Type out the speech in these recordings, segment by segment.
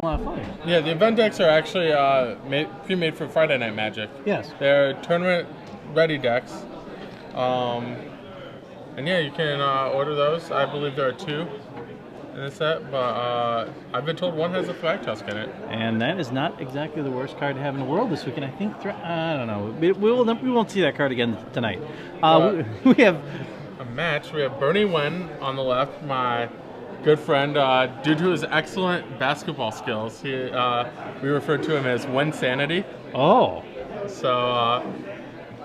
a lot of fun. Yeah, the event decks are actually pre-made for Friday Night Magic. Yes. They're tournament-ready decks. And yeah, you can order those. I believe there are 2 in the set, but I've been told one has a Flag Tusk in it. And that is not exactly the worst card to have in the world this weekend. I think, I don't know. We won't see that card again tonight. We have a match. We have Bernie Wen on the left, my good friend, due to his excellent basketball skills. We refer to him as Wen Sanity. Oh. So,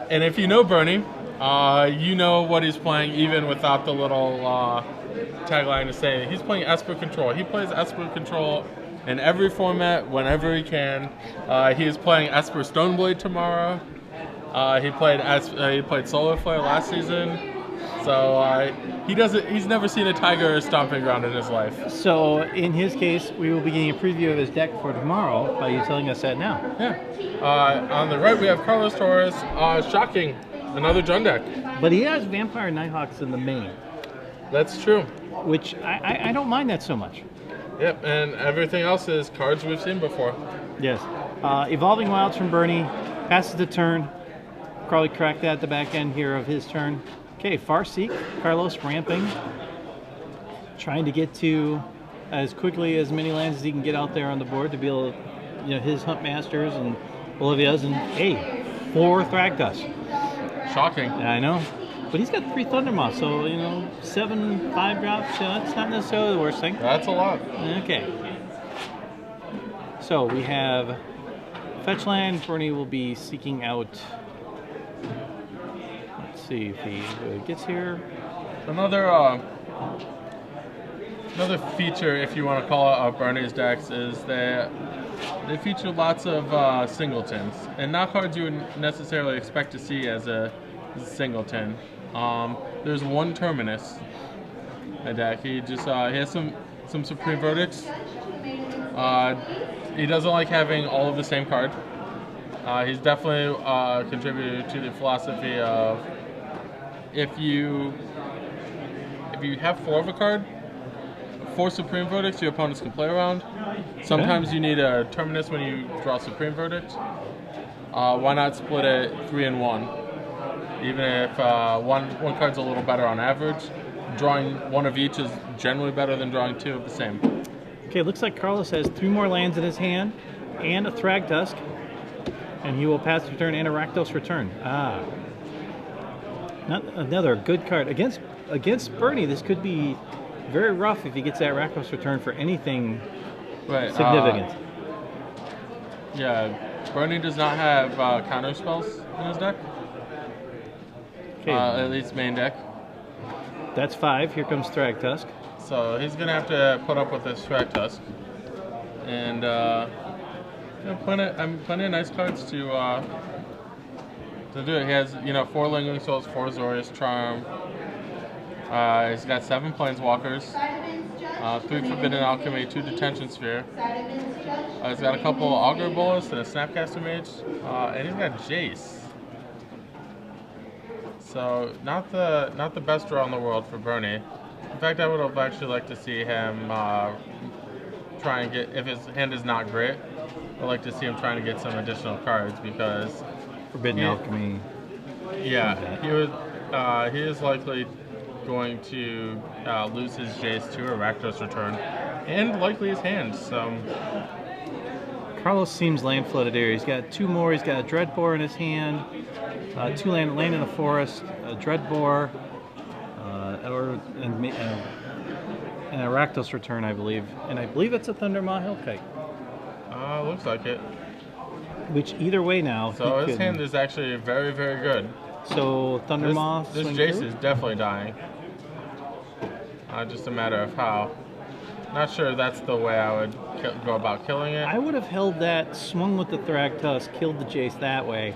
and if you know Bernie, you know what he's playing even without the little tagline to say he's playing Esper Control. He plays Esper Control in every format whenever he can. He is playing Esper Stoneblade tomorrow. He played Solar Flare last season. So he's never seen a tiger stomping ground in his life. So in his case, we will be getting a preview of his deck for tomorrow by you telling us that now. Yeah. On the right we have Carlos Torres. Shocking, another Jund deck. But he has Vampire Nighthawks in the main. That's true. Which I don't mind that so much. Yep, and everything else is cards we've seen before. Yes. Evolving Wilds from Bernie. Passes the turn. Probably cracked that at the back end here of his turn. Okay, Farseek. Carlos ramping. Trying to get to as quickly as many lands as he can get out there on the board to be able to, his Huntmasters and Olivia's. And, hey, 4 Thragtusk. Shocking. Yeah, I know. But he's got 3 Thundermoths, so, 7 5-drops, that's not necessarily the worst thing. That's a lot. Okay. So we have Fetch Land. Bernie will be seeking out. Let's see if he gets here. Another feature, if you want to call it, of Bernie's decks is that they feature lots of singletons, and not cards you would necessarily expect to see as a singleton. There's one Terminus a deck. He just he has some Supreme Verdicts. He doesn't like having all of the same card. He's definitely contributed to the philosophy of if you have 4 of a card, 4 Supreme Verdicts your opponents can play around. Sometimes you need a Terminus when you draw Supreme Verdict. Why not split it 3 and 1? Even if one card's a little better on average, drawing 1 of each is generally better than drawing 2 of the same. Okay, looks like Carlos has 3 more lands in his hand and a Thragtusk, and he will pass the turn and a Rakdos Return. Not another good card against Bernie. This could be very rough if he gets that Rakdos Return for anything significant. Yeah, Bernie does not have counter spells in his deck. Okay. At least main deck. That's 5. Here comes Thragtusk. So he's gonna have to put up with this Thragtusk, and plenty of nice cards to do it. He has 4 Lingering Souls, 4 Azorius Charm. He's got 7 Planeswalkers, 3 Forbidden Alchemy, 2 Detention Sphere. He's got a couple Augur Bolus and a Snapcaster Mage, and he's got Jace. So not the best draw in the world for Bernie. In fact, I would have actually liked to see him try and get, if his hand is not great, I'd like to see him trying to get some additional cards because Forbidden Alchemy. Yeah, he is likely going to lose his Jace to a Rakdos Return, and likely his hand. So Carlos seems land flooded here. He's got 2 more. He's got a Dreadbore in his hand, 2 land in the forest, a Dreadbore, and a Rakdos Return, I believe. And I believe it's a Thundermaw Hellkite. Looks like it. Which either way now. So his hand is actually very, very good. So Thundermaw. This Jace is definitely dying. Just a matter of how. Not sure that's the way I would go about killing it. I would have held that, swung with the Thragtusk, killed the Jace that way,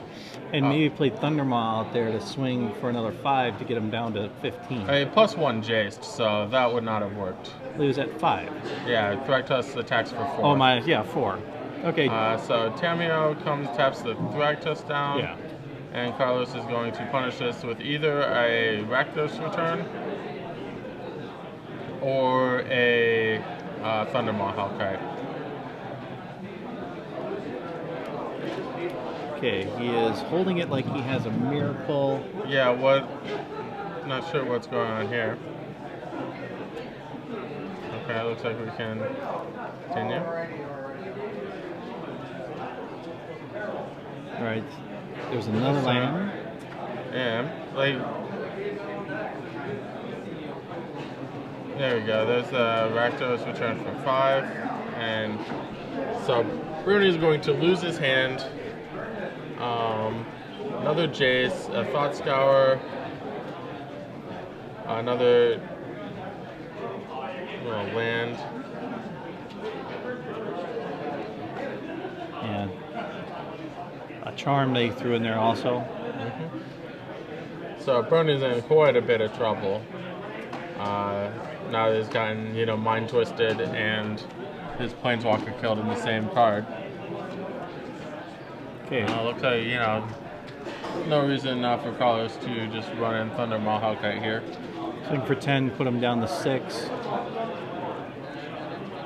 and maybe played Thundermaw out there to swing for another 5 to get him down to 15. I mean, +1 Jace, so that would not have worked. He was at 5. Yeah, Thragtusk attacks for 4. Oh my, yeah, 4. Okay. So Tamio taps the Thragtusk down. Yeah. And Carlos is going to punish this with either a Rakdos Return or a Thundermaw Hellkite. Okay, he is holding it like he has a miracle. Yeah, what? Not sure what's going on here. Okay, looks like we can continue. All right, there's another land. And, like, there we go. There's a Rakdos return for 5. And so Bruni's going to lose his hand. Another Jace, a Thought Scour, another land. And a charm they threw in there also. Mm-hmm. So Bruni's in quite a bit of trouble. Now that he's gotten, mind twisted and his planeswalker killed in the same card. Okay. Looks like, no reason for Carlos to just run in Thunder Maw Hellkite here. Swing for 10, put him down to 6.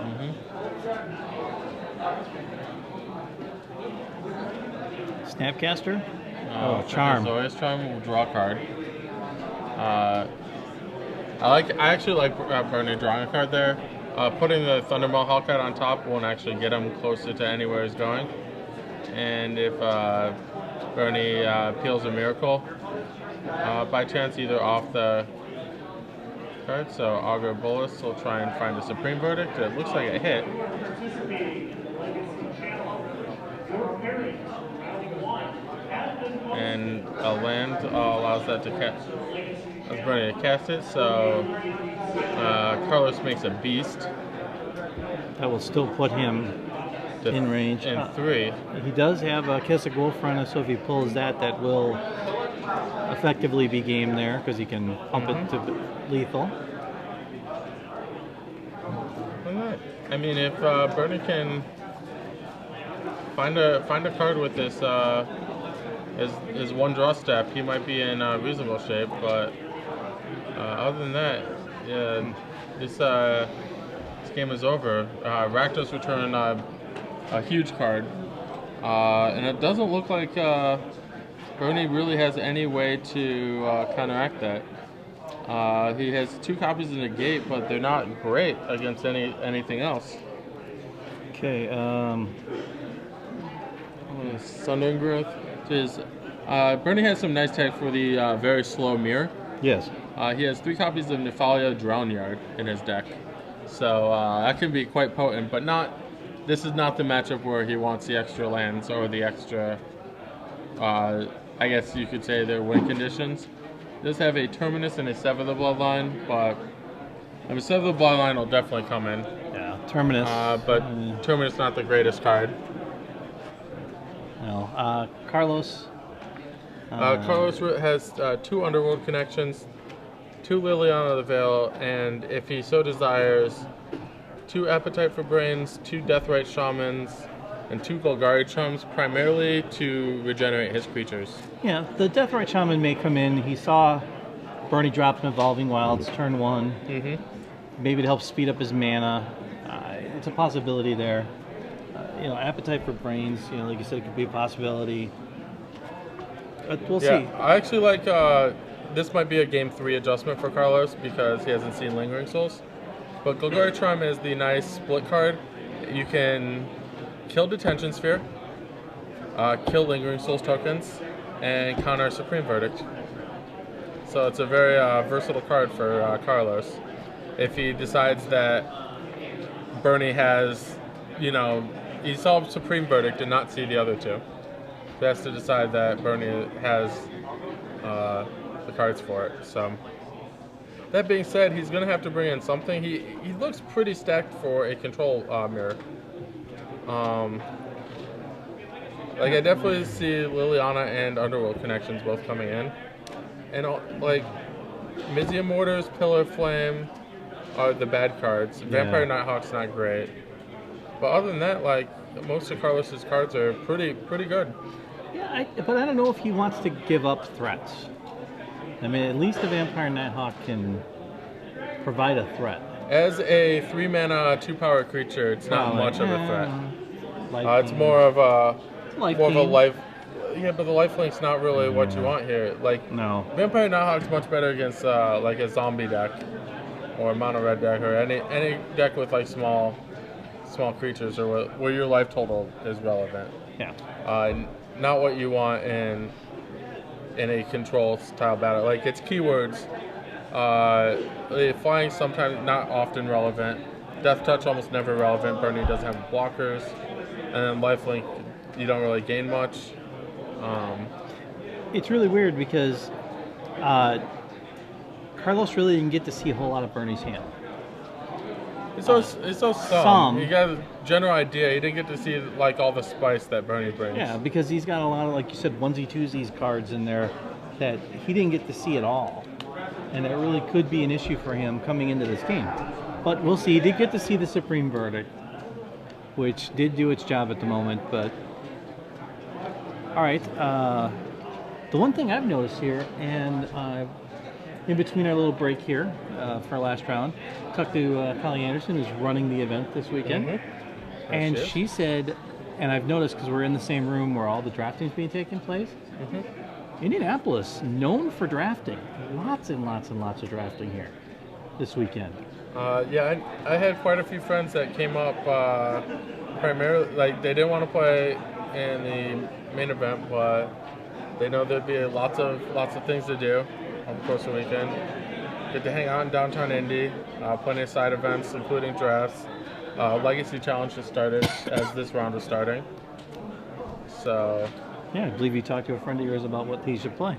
Mm-hmm. Snapcaster? Charm. Azorius Charm will draw a card. I actually like Bernie drawing a card there. Putting the Thunder Maw Hellkite on top won't actually get him closer to anywhere he's going. And if Bernie peels a miracle by chance, either off the card, so Augur Bolus will try and find a Supreme Verdict. It looks like it hit. And a land allows that to cast. That's Bernie to cast it, so Carlos makes a beast. That will still put him in range. In 3. He does have a Kiss of Wolfrunner, so if he pulls that, that will effectively be game there because he can pump it to lethal. I mean, if Bernie can find a card with this his one draw step, he might be in reasonable shape. But other than that, yeah, this game is over. Rakdos return a huge card, and it doesn't look like Bernie really has any way to counteract that. He has 2 copies of Negate, but they're not great against anything else. Okay. Sundering Growth is Bernie has some nice tech for the very slow mirror. Yes. He has 3 copies of Nephalia Drownyard in his deck, so that can be quite potent. But this is not the matchup where he wants the extra lands or the extra. I guess you could say they're win conditions. Does have a Terminus and a Sever the Bloodline, but Sever the Bloodline will definitely come in. Yeah, Terminus. But Terminus not the greatest card. No. Carlos. Carlos has 2 Underworld connections, 2 Liliana of the Veil, and if he so desires, 2 Appetite for Brains, 2 Deathrite Shamans, and 2 Golgari Charms, primarily to regenerate his creatures. Yeah, the Deathrite Shaman may come in. He saw Bernie drop an Evolving Wilds turn 1. Mm-hmm. Maybe to help speed up his mana. It's a possibility there. Appetite for Brains, like you said, it could be a possibility. But we'll see. I actually like, this might be a game 3 adjustment for Carlos because he hasn't seen Lingering Souls. But Golgari Charm is the nice split card. You can kill Detention Sphere, kill Lingering Souls tokens, and counter Supreme Verdict. So it's a very versatile card for Carlos. If he decides that Bernie has, he saw Supreme Verdict and not see the other 2. He has to decide that Bernie has the cards for it. So that being said, he's going to have to bring in something. He looks pretty stacked for a control mirror. I definitely see Liliana and Underworld connections both coming in. And Mizzium Mortars, Pillar Flame are the bad cards. Vampire Nighthawk's not great. But other than that, most of Carlos's cards are pretty good. Yeah, but I don't know if he wants to give up threats. I mean, at least the Vampire Nighthawk can provide a threat. As a 3-mana, 2-power creature, it's not much of a threat. It's more of a life. Yeah, but the lifelink's not really what you want here. Like, No. Vampire Nighthawk's much better against like a zombie deck or a mono red deck or any deck with like small creatures or where your life total is relevant. Yeah. Not what you want in a control style battle. Like, it's keywords. Flying sometimes not often relevant. Death touch almost never relevant. Bernie doesn't have blockers, and then lifelink you don't really gain much. It's really weird because Carlos really didn't get to see a whole lot of Bernie's hand. It's so some. You got a general idea. You didn't get to see like all the spice that Bernie brings. Yeah, because he's got a lot of, like you said, onesie twosies cards in there that he didn't get to see at all, and that really could be an issue for him coming into this game. But we'll see. He did get to see the Supreme Verdict, which did do its job at the moment. But all right, the one thing I've noticed here, and in between our little break here for our last round, talked to Colleen Anderson, who's running the event this weekend, and she said, and I've noticed because we're in the same room where all the drafting is being taking place. Indianapolis, known for drafting, lots and lots and lots of drafting here this weekend. Yeah, I had quite a few friends that came up primarily, like they didn't want to play in the main event, but they know there'd be lots of things to do on the course of the weekend. Get to hang out in downtown Indy, plenty of side events, including drafts. Legacy Challenge just started as this round is starting. So, yeah, I believe you talked to a friend of yours about what he should play.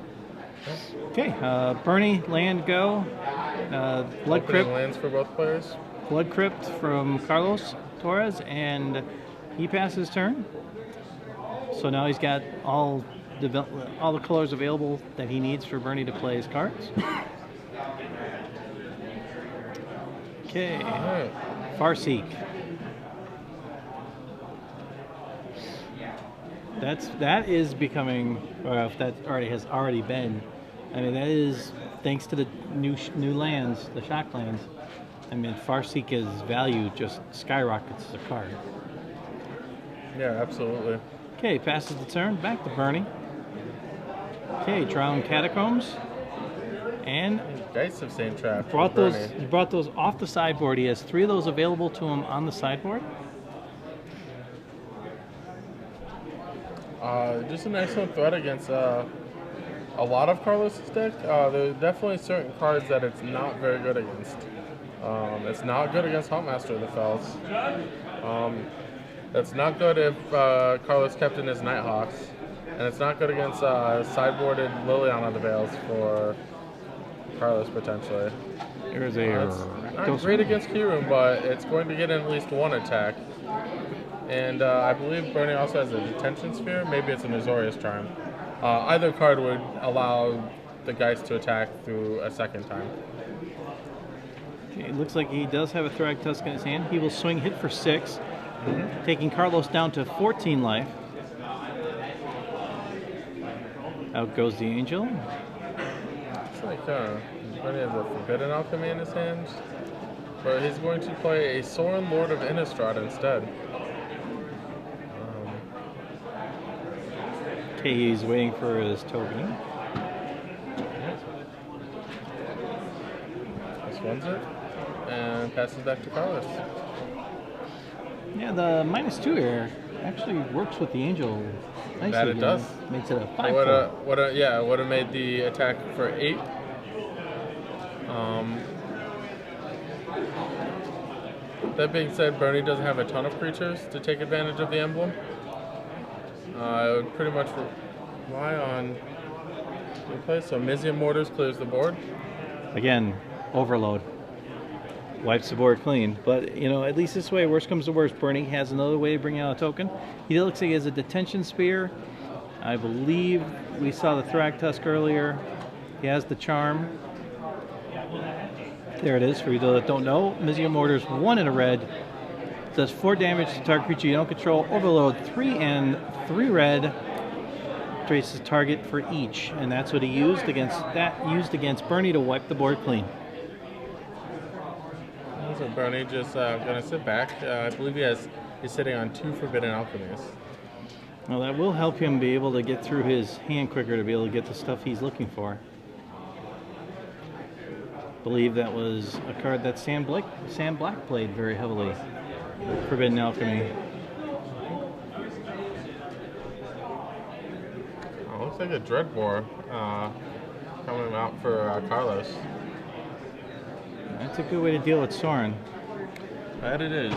Okay, Bernie, land, go. Blood Crypt. Lands for both players. Blood Crypt from Carlos Torres, and he passes turn. So now he's got all the colors available that he needs for Bernie to play his cards. Okay, Right. Farseek. That is becoming, or if that has already been. I mean, that is thanks to the new lands, the shock lands. I mean, Farseek's value just skyrockets as a card. Yeah, absolutely. Okay, passes the turn. Back to Bernie. Okay, Drowned Catacombs. And Geist of St. Trap. he brought those off the sideboard. He has 3 of those available to him on the sideboard. Just a nice little threat against a lot of Carlos' deck. There are definitely certain cards that it's not very good against. It's not good against Huntmaster of the Fells. It's not good if Carlos kept in his Nighthawks. And it's not good against sideboarded Liliana the Veils for Carlos, potentially. Here's It's not great against Keyroom, but it's going to get in at least one attack. And I believe Bernie also has a Detention Sphere. Maybe it's an Azorius Charm. Either card would allow the Geist to attack through a second time. Okay, it looks like he does have a Thrag Tusk in his hand. He will swing, hit for 6, taking Carlos down to 14 life. Out goes the Angel. It's like Bernie has a Forbidden Alchemy in his hand. But he's going to play a Sorin Lord of Innistrad instead. Okay, he's waiting for his token. This one's it. And passes back to Carlos. Yeah, the -2 here actually works with the Angel nicely. That it does. Makes it a 5/4. Yeah, would have made the attack for 8. That being said, Bernie doesn't have a ton of creatures to take advantage of the emblem. I would pretty much rely on replay. So Mizium Mortars clears the board. Again, overload. Wipes the board clean. But, you know, at least this way, worst comes to worst, Bernie has another way to bring out a token. He looks like he has a Detention Spear. I believe we saw the Thrag Tusk earlier. He has the Charm. There it is, for you that don't know. Mizium Mortars, 1 in a red. Does 4 damage to target creature you don't control. Overload 3 and 3 red. Traces target for each. And that's what he used against Bernie to wipe the board clean. So Bernie just going to sit back. I believe he's sitting on 2 Forbidden Alchemies. Well, that will help him be able to get through his hand quicker to be able to get the stuff he's looking for. I believe that was a card that Sam Black played very heavily. Forbidden Alchemy. Looks like a Dreadbore coming out for Carlos. That's a good way to deal with Soren. That it is.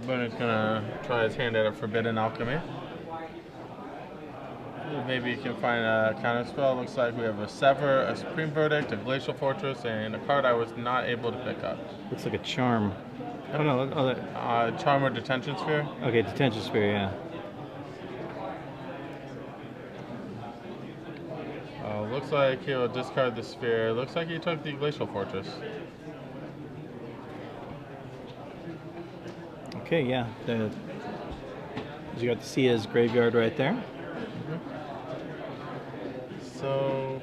Bernie's gonna try his hand at a Forbidden Alchemy. Maybe you can find a counter spell. Looks like we have a Sever, a Supreme Verdict, a Glacial Fortress, and a card I was not able to pick up. Looks like a charm. I don't know. Oh, that... Charm or Detention Sphere. Okay, Detention Sphere, yeah. Looks like he'll discard the Sphere. Looks like he took the Glacial Fortress. Okay, yeah. You got to see his graveyard right there. So,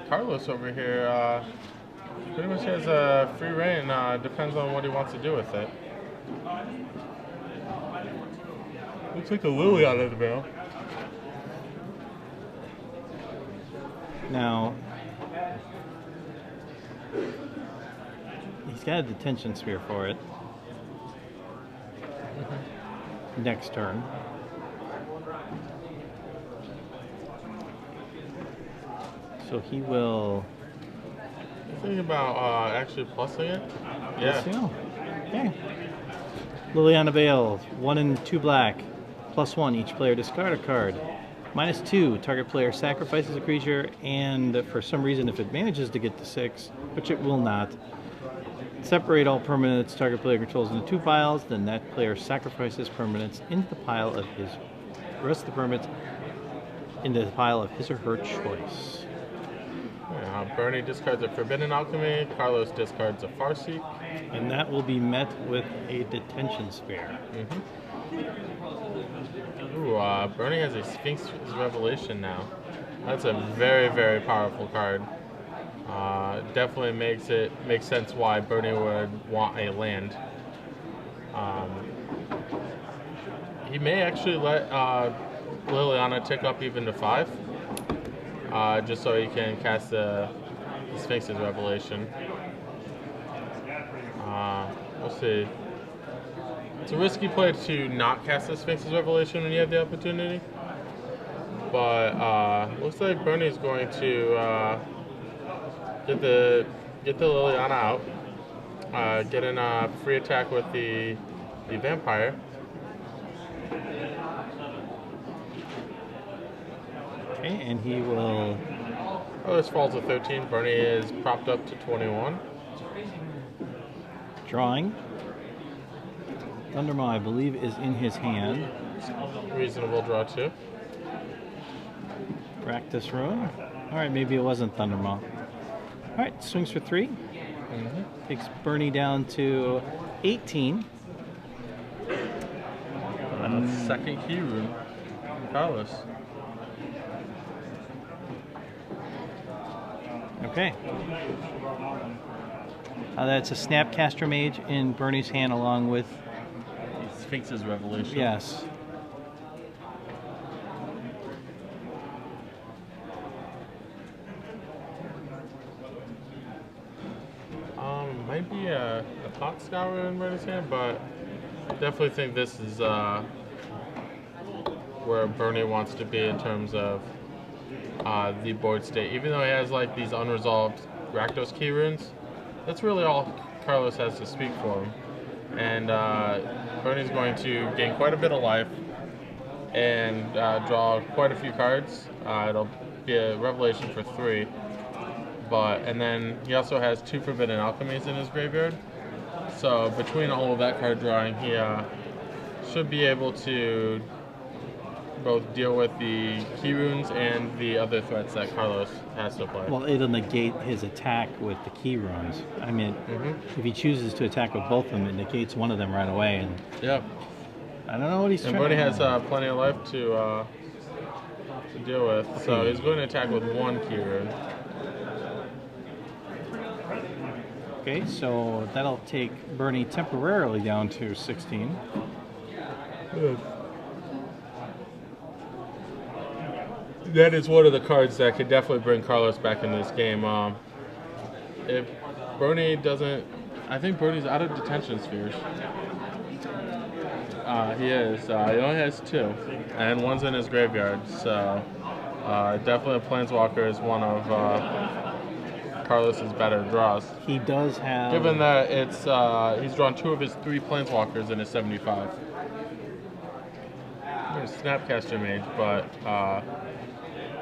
Carlos over here pretty much has a free reign. Depends on what he wants to do with it. Looks like a Lily out of the mail. Now, he's got a Detention Sphere for it. Next turn. So he will... Thinking about actually plussing it? Yeah. Okay. Liliana Vale, 1 and 2 black. +1, each player discard a card. -2, target player sacrifices a creature, and for some reason, if it manages to get to 6, which it will not, separate all permanents target player controls into 2 piles, then that player sacrifices permanents into the pile of his, the rest of the permanents into the pile of his or her choice. Bernie discards a Forbidden Alchemy, Carlos discards a Farseek. And that will be met with a Detention Sphere. Ooh, Bernie has a Sphinx's Revelation now. That's a very, very powerful card. Definitely makes sense why Bernie would want a land. He may actually let Liliana tick up even to 5, just so he can cast the Sphinx's Revelation. We'll see. It's a risky play to not cast the Sphinx's Revelation when you have the opportunity. But looks like Bernie's going to get the Liliana out, get in a free attack with the Vampire. Okay, and he will... Oh, this falls to 13. Bernie is propped up to 21. Drawing. Thundermaw, I believe, is in his hand. Reasonable draw, too. Practice Ruin. Alright, maybe it wasn't Thundermaw. Alright, swings for 3. Takes Bernie down to 18. Second key rune. Carlos. Okay. That's a Snapcaster Mage in Bernie's hand along with... Sphinx's Revelation. Yes. Might be a Pot Scour in Bernie's hand, but definitely think this is where Bernie wants to be in terms of the board state. Even though he has like these unresolved Rakdos key runes, that's really all Carlos has to speak for him. And Bernie's going to gain quite a bit of life and draw quite a few cards. It'll be a Revelation for 3. And then he also has 2 Forbidden Alchemies in his graveyard. So between all of that card drawing, he should be able to both deal with the key runes and the other threats that Carlos has to play. Well, it'll negate his attack with the key runes. I mean, if he chooses to attack with both of them, it negates one of them right away. And yeah. I don't know what he's trying to do. And Bernie has plenty of life to deal with. Okay. So he's going to attack with 1 key rune. Okay, so that'll take Bernie temporarily down to 16. That is one of the cards that could definitely bring Carlos back in this game. If Bernie doesn't, I think Bernie's out of detention spheres. He is. He only has 2, and one's in his graveyard. So definitely a Planeswalker is one of Carlos's better draws. He does have. Given that it's he's drawn 2 of his 3 Planeswalkers in his 75. Snapcaster Mage, but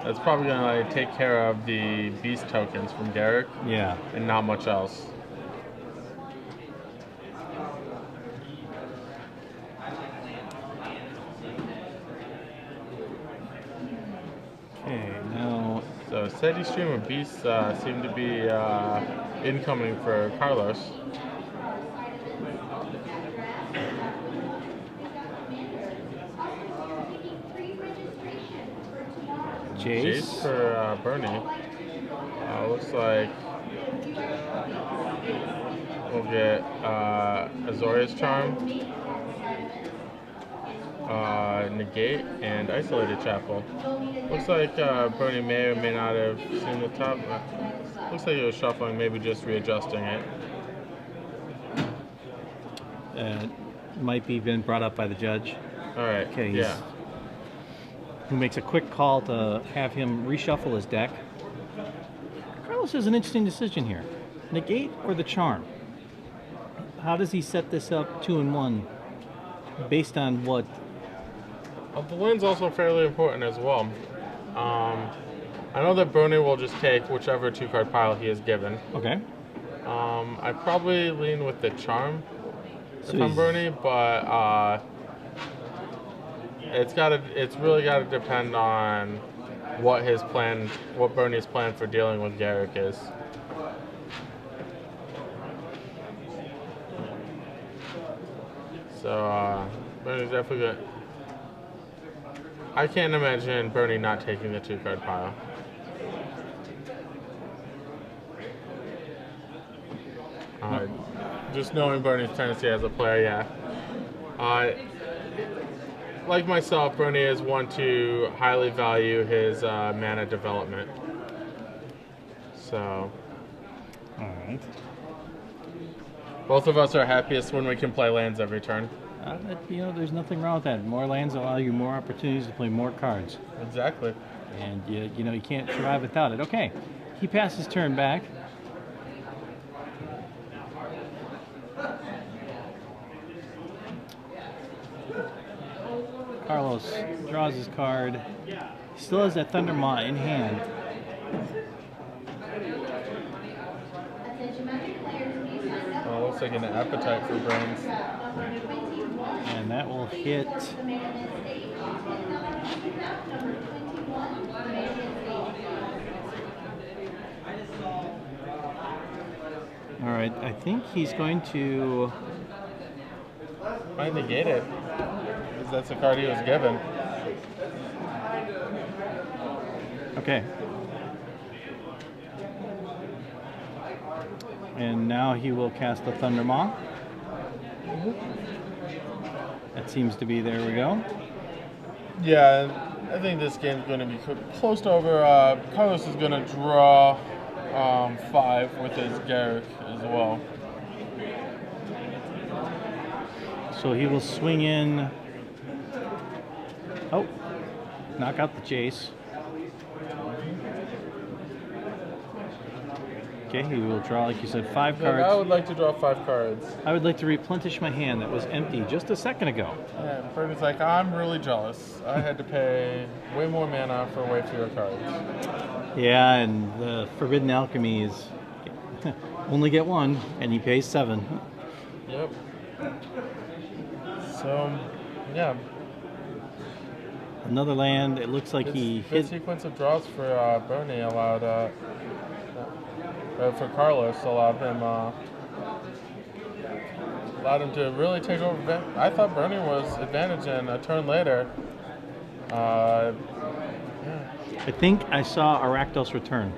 that's probably going to take care of the beast tokens from Garrick. Yeah. And not much else. Okay, now. So steady stream of beasts seem to be incoming for Carlos. Jace for Bernie. Looks like we'll get Azorius Charm, Negate, and Isolated Chapel. Looks like Bernie may or may not have seen the top. Looks like he was shuffling, maybe just readjusting it. Might be been brought up by the judge. All right. Okay. Yeah. Who makes a quick call to have him reshuffle his deck. Carlos has an interesting decision here. Negate or the charm? How does he set this up 2-1 based on what? The land's also fairly important as well. I know that Bernie will just take whichever 2-card pile he is given. Okay. I probably lean with the charm if I'm Bernie, but it's really gotta depend on what Bernie's plan for dealing with Garrick is. So Bernie's definitely good. I can't imagine Bernie not taking the 2-card pile. Just knowing Bernie's tendency as a player, yeah. Like myself, Bernie is one to highly value his mana development. So, all right. Both of us are happiest when we can play lands every turn. There's nothing wrong with that. More lands allow you more opportunities to play more cards. Exactly. And you can't survive without it. Okay, he passes turn back. Carlos draws his card. He still has that Thunder Maw in hand. Looks like an appetite for brains. And that will hit. All right, I think he's going to. I negate it, because that's the card he was given. Okay. And now he will cast the Thunder Maw. That seems to be, there we go. Yeah, I think this game's going to be close to over. Carlos is going to draw 5 with his Garrick as well. So he will swing in. Oh, knock out the Jace. Okay, he will draw, like you said, 5 cards. I would like to draw 5 cards. I would like to replenish my hand that was empty just a second ago. Yeah, Bernie's like, I'm really jealous. I had to pay way more mana for way fewer cards. Yeah, and the Forbidden Alchemy is only get 1, and he pays 7. Yep. So, yeah. Another land. It looks like he hit. Good sequence of draws for Bernie allowed. For Carlos, allowed him to really take over. I thought Bernie was advantaged, and a turn later. Yeah. I think I saw a Rakdos return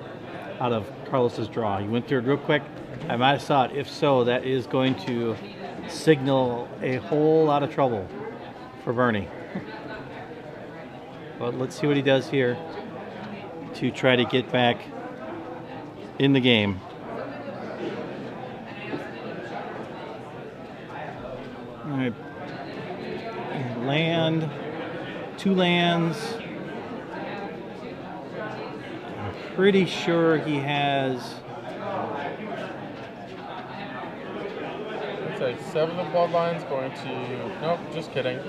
out of Carlos's draw. He went through it real quick, I might have saw it. If so, that is going to signal a whole lot of trouble for Bernie. But let's see what he does here to try to get back in the game. All right. Land, 2 lands. I'm pretty sure he has. It's like 7 of the bloodlines going to. Nope, just kidding.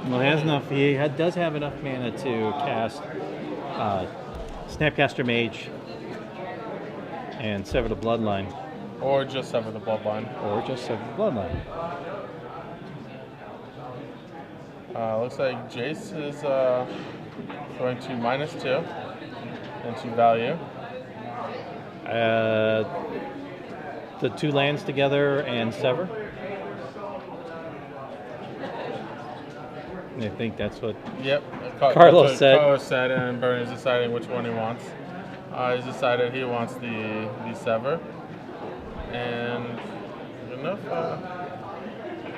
Well, he has enough. He does have enough mana to cast Snapcaster Mage and Sever the Bloodline. Or just sever the bloodline. Or just Sever the Bloodline. Looks like Jace is going to -2 into value. The 2 lands together and Sever. I think that's what. Yep. Carlos said. Carlos said, and Bernie's deciding which one he wants. He's decided he wants the sever. And good enough,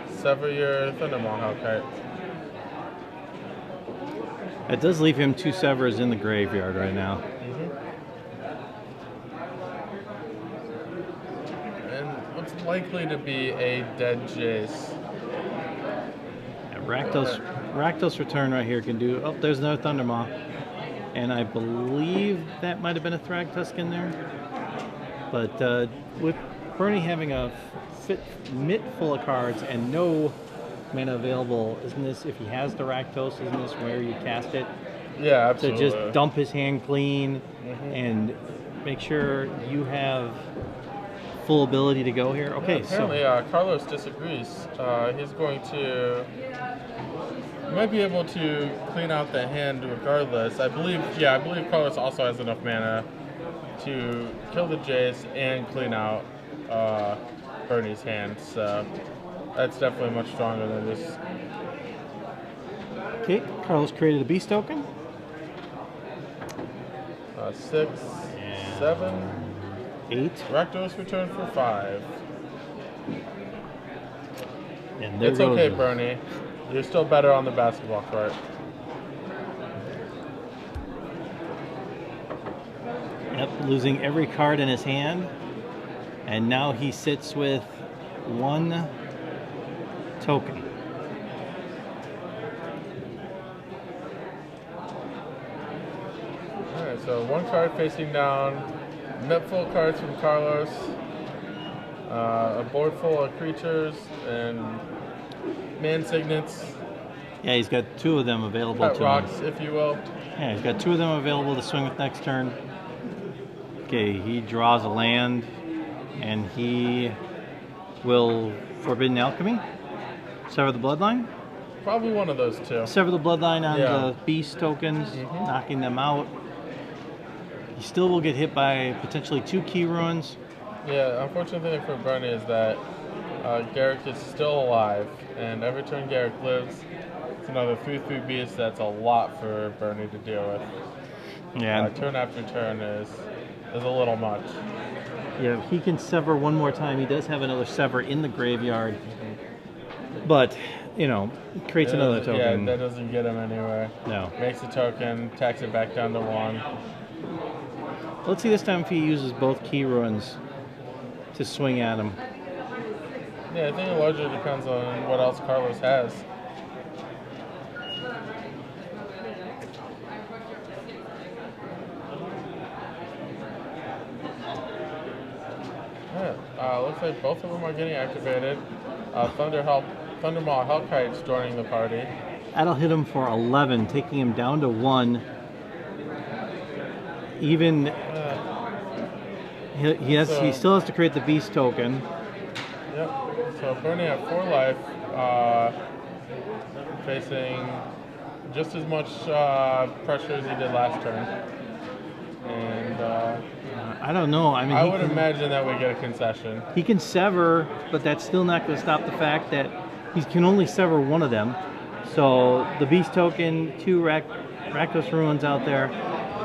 sever your Thundermaw Hellkite. It does leave him 2 Severs in the graveyard right now. And what's likely to be a dead Jace. Rakdos Return right here can do. Oh, there's another Thundermaw. And I believe that might have been a Thragtusk in there. But with Bernie having a mitt full of cards and no mana available, isn't this, if he has the Rakdos, isn't this where you cast it? Yeah, absolutely. To just dump his hand clean and make sure you have full ability to go here? Okay, yeah, apparently, Carlos disagrees. He's going to. He might be able to clean out the hand regardless. I believe Carlos also has enough mana to kill the Jace and clean out Bernie's hand. So that's definitely much stronger than this. Okay, Carlos created a beast token. 6, 7, 8. Rakdos return for 5. And there it's goes okay, it. Bernie. You're still better on the basketball court. Yep, losing every card in his hand. And now he sits with 1 token. Alright, so 1 card facing down, net full cards from Carlos, a board full of creatures, and man signets. Yeah, he's got 2 of them available Pet to rocks, him. if you will. Yeah, he's got 2 of them available to swing with next turn. Okay, he draws a land, and he will Forbidden Alchemy, Sever the Bloodline. Probably one of those 2. Sever the Bloodline on Yeah. the beast tokens, knocking them out. He still will get hit by potentially 2 key ruins. Yeah, unfortunate thing for Bernie is that Garrick is still alive, and every turn Garrick lives, it's another 3/3 beast. That's a lot for Bernie to deal with. Yeah, Turn after turn is a little much. yeah. He can sever one more time. He does have another sever in the graveyard, but you know, creates another token. Yeah, that doesn't get him anywhere. No. Makes a token, tacks it back down to 1. Let's see this time if he uses both key ruins to swing at him. Yeah, I think it largely depends on what else Carlos has. Yeah, looks like both of them are getting activated. Thundermaw Hellkite's joining the party. That'll hit him for 11, taking him down to 1. Even he still has to create the beast token. Yep. So Bernie at 4 life, facing just as much pressure as he did last turn. And I don't know. I mean, I would imagine that we get a concession. He can sever, but that's still not going to stop the fact that he can only sever one of them. So the beast token, 2 Rakdos ruins out there.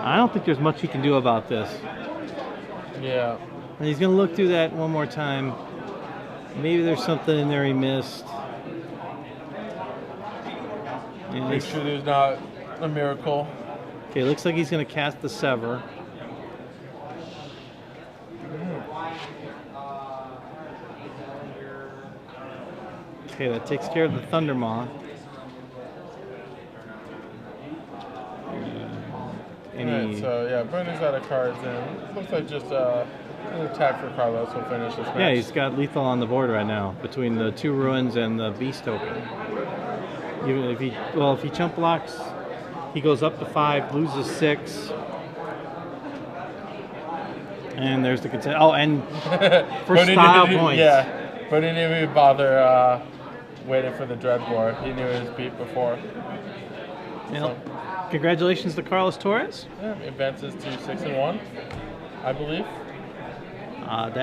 I don't think there's much he can do about this. Yeah. And he's going to look through that one more time. Maybe there's something in there he missed. Yeah, Make sure there's not a miracle. okay, looks like he's going to cast the Sever. Okay, that takes care of the Thundermaw. Alright, so yeah, Bernie's out of cards, and looks like just an attack for Carlos will finish this match. Yeah, he's got lethal on the board right now between the 2 Ruins and the Beast token. Even if he chump blocks, he goes up to 5, loses 6. And there's the consent. Oh, and for style points. Yeah, but he didn't even bother waiting for the Dreadbore. He knew it was beat before. Well, congratulations to Carlos Torres. Yeah, advances to 6-1, I believe. That